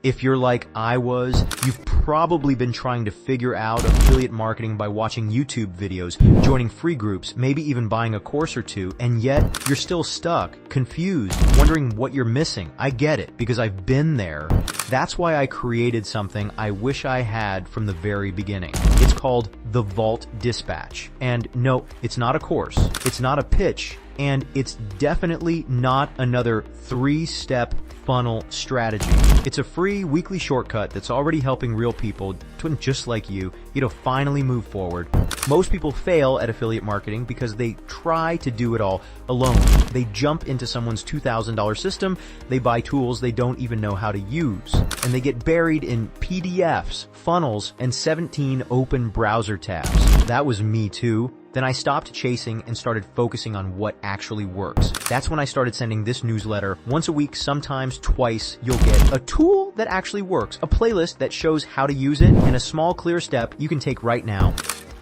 If you're like I was, you've probably been trying to figure out affiliate marketing by watching YouTube videos, joining free groups, maybe even buying a course or two, and yet you're still stuck, confused, wondering what you're missing. I get it, because I've been there. That's why I created something I wish I had from the very beginning. It's called the Vault Dispatch. And no, it's not a course, it's not a pitch, and it's definitely not another 3-step funnel strategy. It's a free weekly shortcut that's already helping real people, just like you to finally move forward. Most people fail at affiliate marketing because they try to do it all alone. They jump into someone's $2,000 system, they buy tools they don't even know how to use, and they get buried in PDFs, funnels, and 17 open browser tabs. That was me too. Then I stopped chasing and started focusing on what actually works. That's when I started sending this newsletter. Once a week, sometimes twice, you'll get a tool that actually works, a playlist that shows how to use it, and a small clear step you can take right now.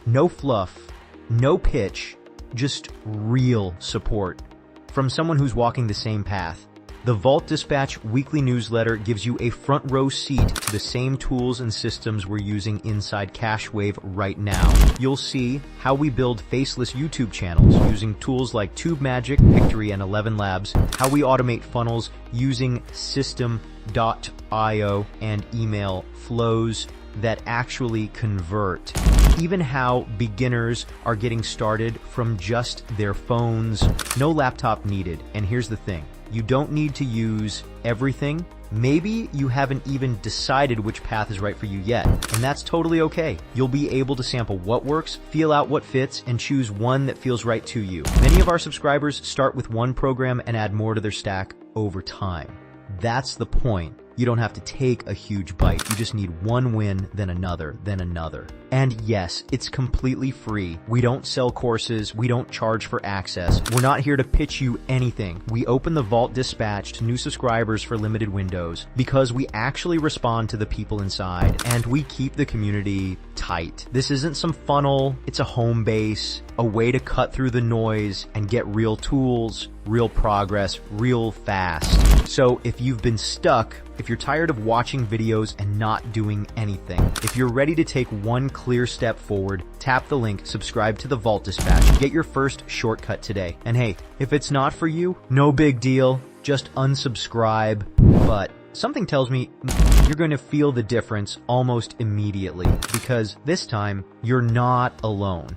No fluff, no pitch, just real support from someone who's walking the same path. The Vault Dispatch weekly newsletter gives you a front row seat to the same tools and systems we're using inside CashWave right now. You'll see how we build faceless YouTube channels using tools like TubeMagic, Victory, and ElevenLabs, how we automate funnels using System.io and email flows that actually convert. Even how beginners are getting started from just their phones. No laptop needed. And here's the thing. You don't need to use everything. Maybe you haven't even decided which path is right for you yet, and that's totally okay. You'll be able to sample what works, feel out what fits, and choose one that feels right to you. Many of our subscribers start with one program and add more to their stack over time. That's the point. You don't have to take a huge bite. You just need one win, then another, then another. And yes, it's completely free. We don't sell courses. We don't charge for access. We're not here to pitch you anything. We open the Vault Dispatch to new subscribers for limited windows because we actually respond to the people inside and we keep the community tight. This isn't some funnel. It's a home base, a way to cut through the noise and get real tools, real progress, real fast. So if you've been stuck, if you're tired of watching videos and not doing anything, if you're ready to take one clear step forward, tap the link, subscribe to the Vault Dispatch, get your first shortcut today. And hey, if it's not for you, no big deal, just unsubscribe. But something tells me you're going to feel the difference almost immediately because this time you're not alone.